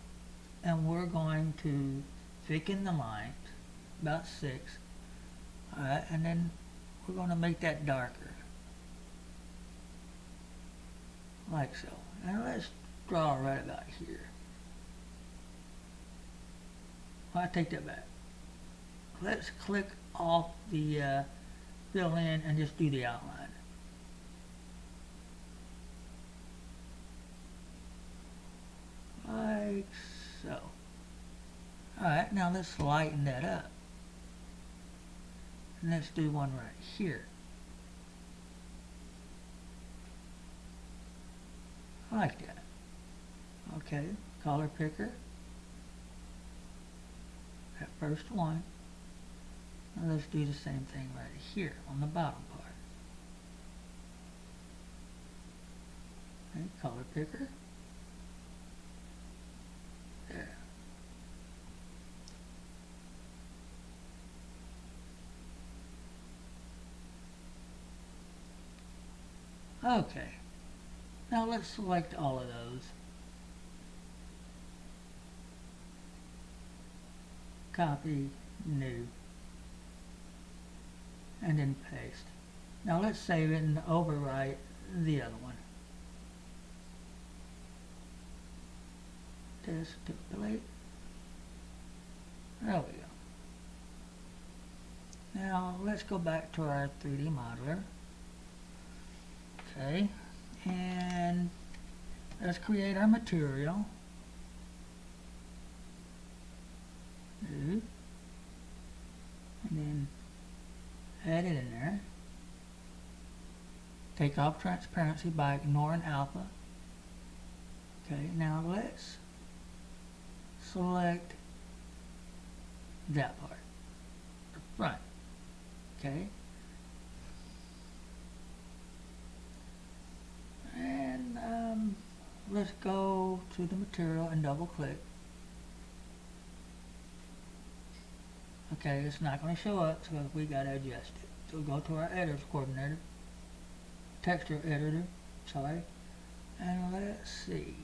Speaker 1: and we're going to thicken the lines, about 6. Alright, and then we're going to make that darker, like so. And let's draw right about here. Well, I take that back. Let's click off the fill in and just do the outline. Like so. Alright, now let's lighten that up. And let's do one right here. Like that. Okay, color picker. That first one. Now let's do the same thing right here on the bottom part. Okay, color picker. There. Okay. Now let's select all of those. Copy, new, and then paste. Now let's save it and overwrite the other one. Duplicate. There we go. Now let's go back to our 3D modeler. Okay, and let's create our material. New. And then add it in there. Take off transparency by ignoring alpha. Okay, now let's select that part, the front. Okay, and let's go to the material and double click. Okay, it's not going to show up, so we got to adjust it. So go to our editors coordinator, texture editor, sorry, and let's see.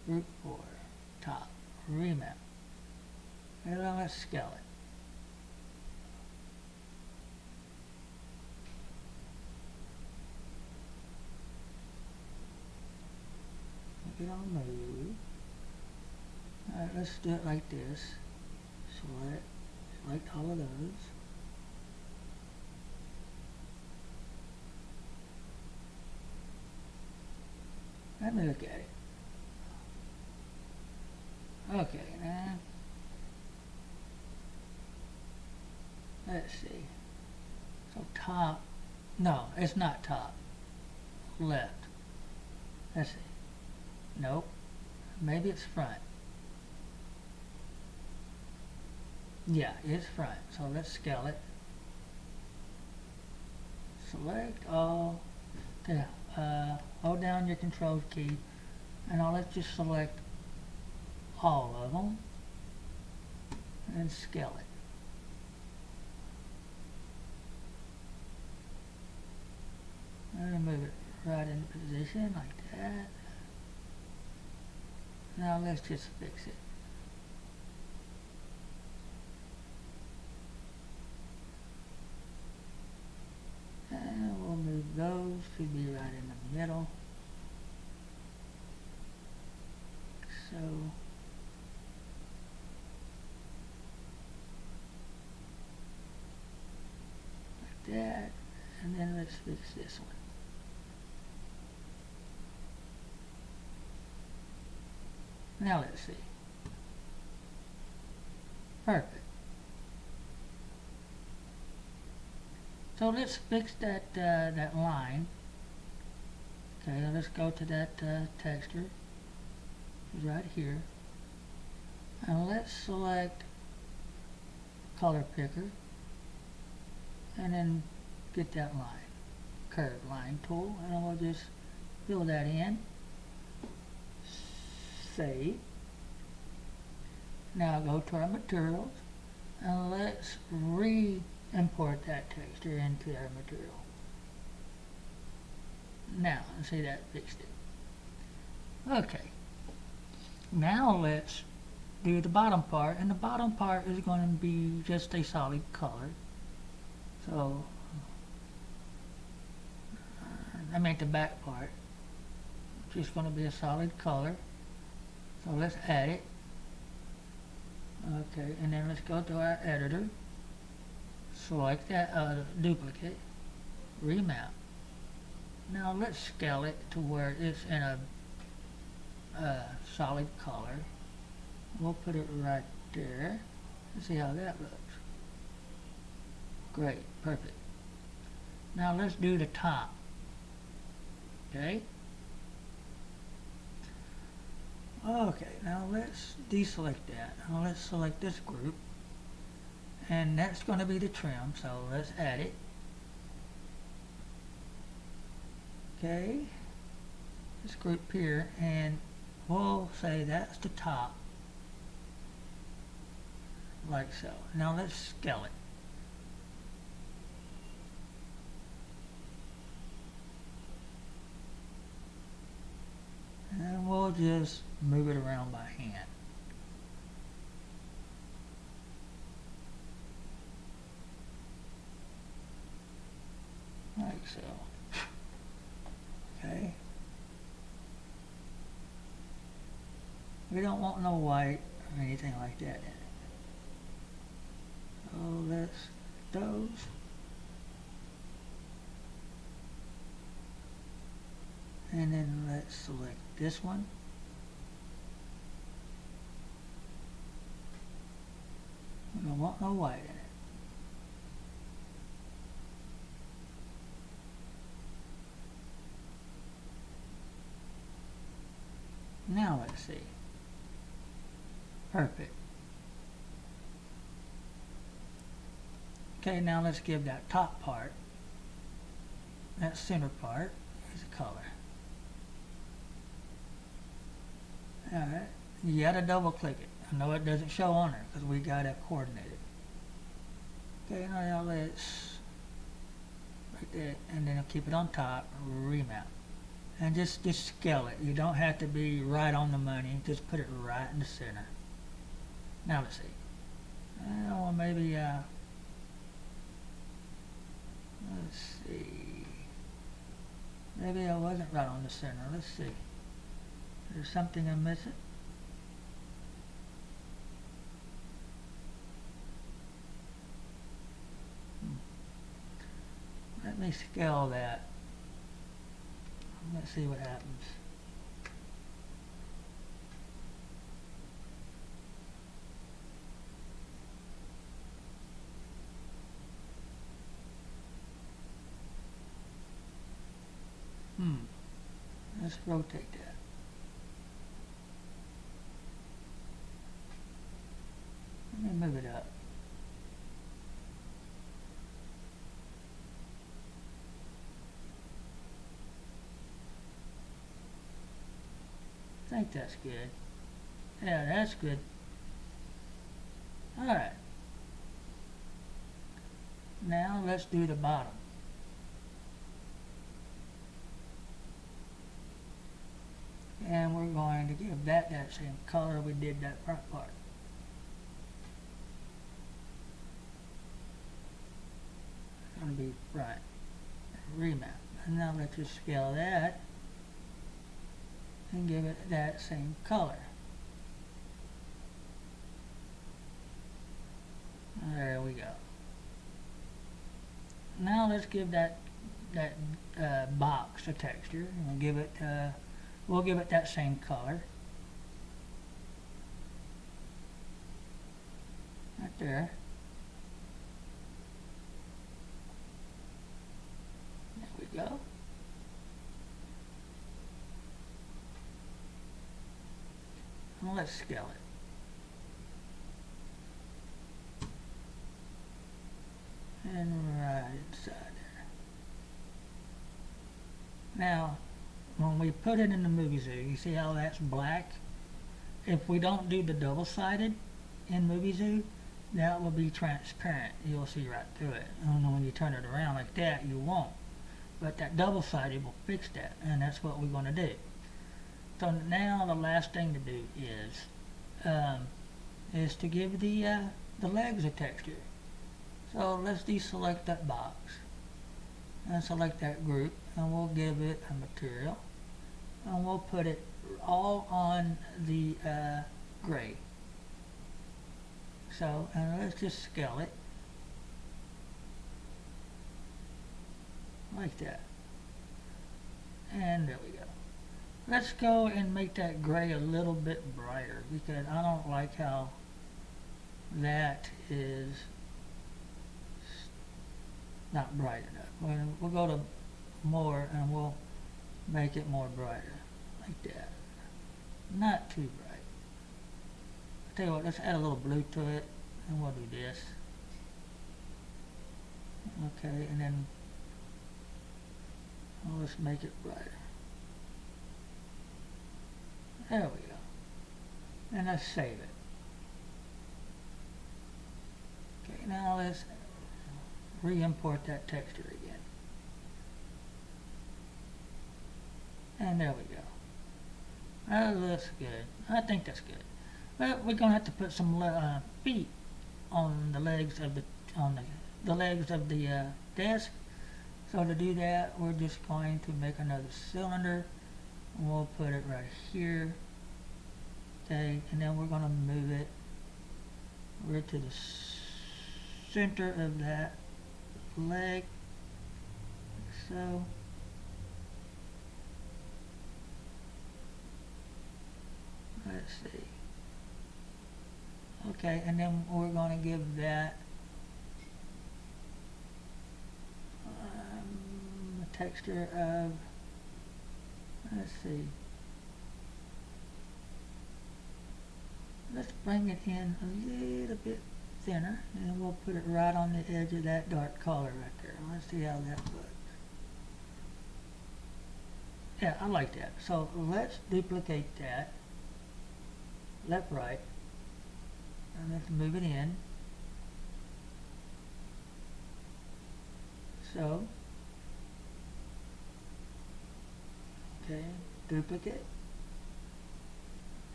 Speaker 1: Group 4, top, remap. And now let's scale it. Make it all move. Alright, let's do it like this. Select all of those. Let me look at it. Okay, now let's see. So top, no, it's not top. Left. Let's see. Nope. Maybe it's front. Yeah, it's front. So let's scale it. Select all. Okay, hold down your control key, and now let's just select all of them and scale it. And move it right into position like that. Now let's just fix it. And we'll move those to be right in the middle. So like that, and then let's fix this one. Now let's see. Perfect. So let's fix that that line. Okay, now let's go to that texture. It's right here. And let's select color picker. And then get that line. Curve line tool. And we'll just fill that in. save. Now go to our materials and let's re-import that texture into our material. Now, see, that fixed it. Okay. Now let's do the bottom part, and the bottom part is going to be just a solid color. So, I meant the back part. Just going to be a solid color. So let's add it. Okay, and then let's go to our editor. Select that duplicate. Remap. Now let's scale it to where it's in a solid color. We'll put it right there. Let's see how that looks. Great, perfect. Now let's do the top. Okay. Okay, now let's deselect that. Now let's select this group. And that's going to be the trim, so let's add it. Okay, this group here, and we'll say that's the top, like so. Now let's scale it. And we'll just move it around by hand. Like so. Okay. We don't want no white or anything like that in it. So let's those. And then let's select this one. We don't want no white in it. Now let's see. Perfect. Okay, now let's give that top part, that center part, is a color. Alright, you gotta double click it. I know it doesn't show on there because we gotta coordinate it. Okay, now let's like that, and then I'll keep it on top, remap. And just scale it. You don't have to be right on the money. Just put it right in the center. Now let's see. Well, maybe let's see. Maybe I wasn't right on the center. Let's see. There's something I'm missing. Let me scale that. Let's see what happens. Let's rotate that. Let me move it up. I think that's good. Yeah, that's good. Alright. Now let's do the bottom. And we're going to give that same color we did that front part. It's going to be right. Remap. And now let's just scale that and give it that same color. There we go. Now let's give that box a texture, and we'll give it that same color. Right there. There we go. Well, let's scale it. And right inside there. Now, when we put it in the Muvizu, you see how that's black? if we don't do the double-sided in Muvizu, that will be transparent. You'll see right through it. And when you turn it around like that, you won't. But that double-sided will fix that, and that's what we're going to do. So now the last thing to do is to give the legs a texture. So let's deselect that box and select that group, and we'll give it a material, and we'll put it all on the gray. So, and let's just scale it like that, and there we go. Let's go and make that gray a little bit brighter, because I don't like how that is not bright enough. We'll go to more and we'll make it more brighter, like that. Not too bright. I'll tell you what, let's add a little blue to it, and we'll do this. Okay, and then let's make it brighter. There we go. And let's save it. Okay, now let's re-import that texture again. And there we go. That looks good. I think that's good. But we're gonna have to put some feet on the legs of the legs of the desk. So to do that, we're just going to make another cylinder. And we'll put it right here. Okay, and then we're going to move it right to the center of that leg, like so. Let's see. Okay, and then we're going to give that a texture of, let's see, let's bring it in a little bit thinner, and we'll put it right on the edge of that dark color right there. Let's see how that looks. Yeah, I like that. So let's duplicate that, left, right, and let's move it in. So, okay, duplicate,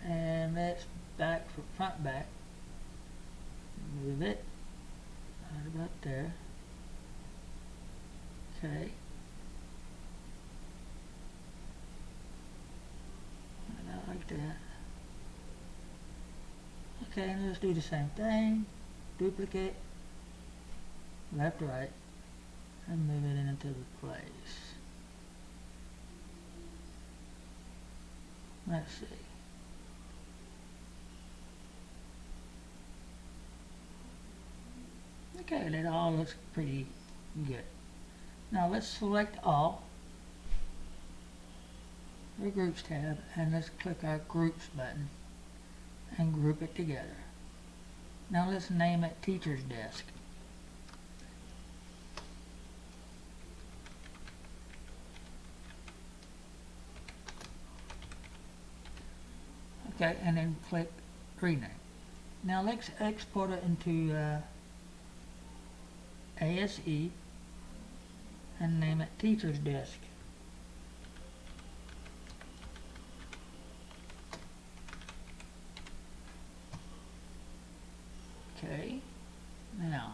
Speaker 1: and let's back for front back, move it right about there. Okay, and I like that. Okay, and let's do the same thing, duplicate, left, right, and move it into the place. Let's see. Okay, that all looks pretty good. Now let's select all, the groups tab, and let's click our groups button and group it together. Now let's name it Teacher's Desk. Okay, and then click rename. Now let's export it into ASE and name it Teacher's Desk. Okay, now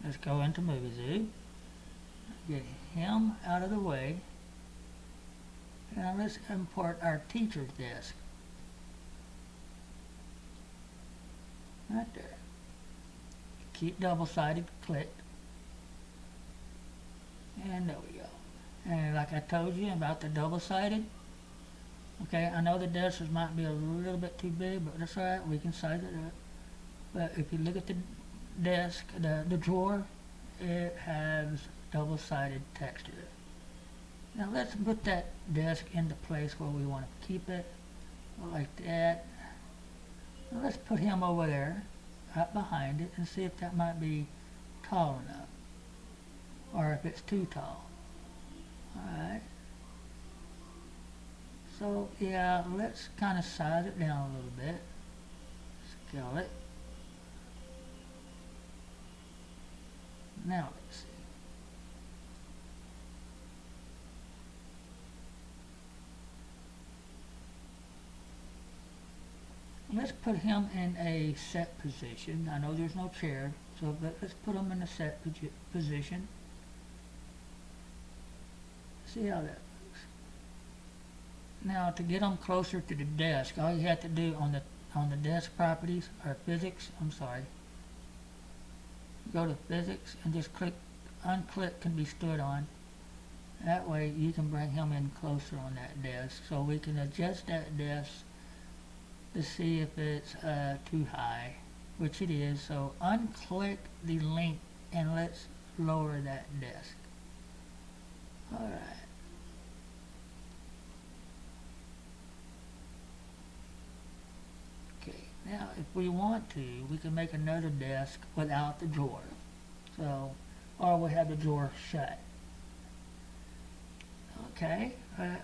Speaker 1: let's go into Muvizu, get him out of the way, and let's import our Teacher's Desk. Right there. Keep double-sided clicked. And there we go. And like I told you about the double-sided, okay, I know the desks might be a little bit too big, but that's alright, we can size it up. But if you look at the desk, the drawer, it has double-sided texture. Now let's put that desk into place where we want to keep it, like that. Now let's put him over there, right behind it, and see if that might be tall enough, or if it's too tall. Alright. So yeah, let's kind of size it down a little bit. Scale it. Now let's see. Let's put him in a set position. I know there's no chair, so let's put him in a set position. See how that looks. Now to get him closer to the desk, all you have to do on the desk properties or physics, I'm sorry. Go to physics and just unclick can be stood on. That way you can bring him in closer on that desk, so we can adjust that desk to see if it's too high, which it is. So unclick the link and let's lower that desk. Alright. Okay, now if we want to, we can make another desk without the drawer. So, or we have the drawer shut. Okay,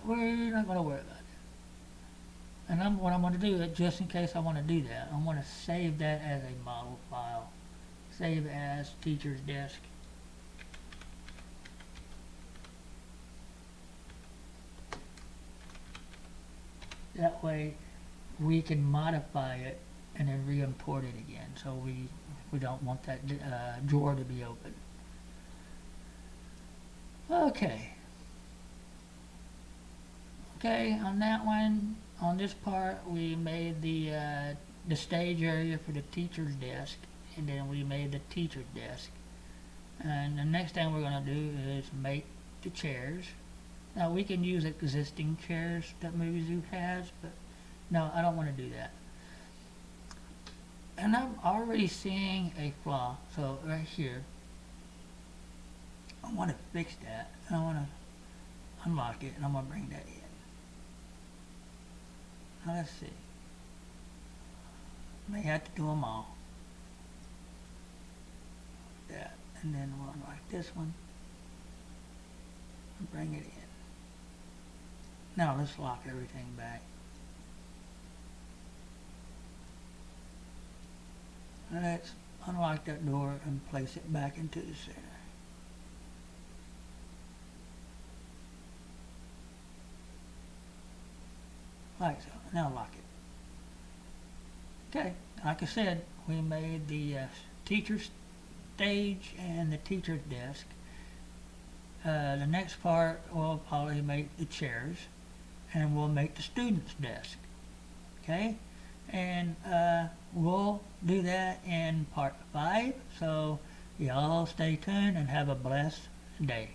Speaker 1: we're not going to worry about it. And what I'm going to do, just in case I want to do that, I'm going to save that as a model file. Save as teacher's desk. That way we can modify it and then re-import it again. So we don't want that drawer to be open. Okay. Okay, on that one, on this part, we made the stage area for the teacher's desk, and then we made the teacher's desk. And the next thing we're going to do is make the chairs. Now we can use existing chairs that Muvizu has, but no, I don't want to do that. And I'm already seeing a flaw, so right here, I want to fix that. I want to unlock it, and I'm going to bring that in. Now let's see. May have to do them all. That, and then we'll unlock this one and bring it in. Now let's lock everything back. Let's unlock that door and place it back into the center. Like so. Now lock it. Okay, like I said, we made the teacher's stage and the teacher's desk. The next part, we'll probably make the chairs, and we'll make the student's desk. Okay, and we'll do that in part 5. So y'all stay tuned and have a blessed day.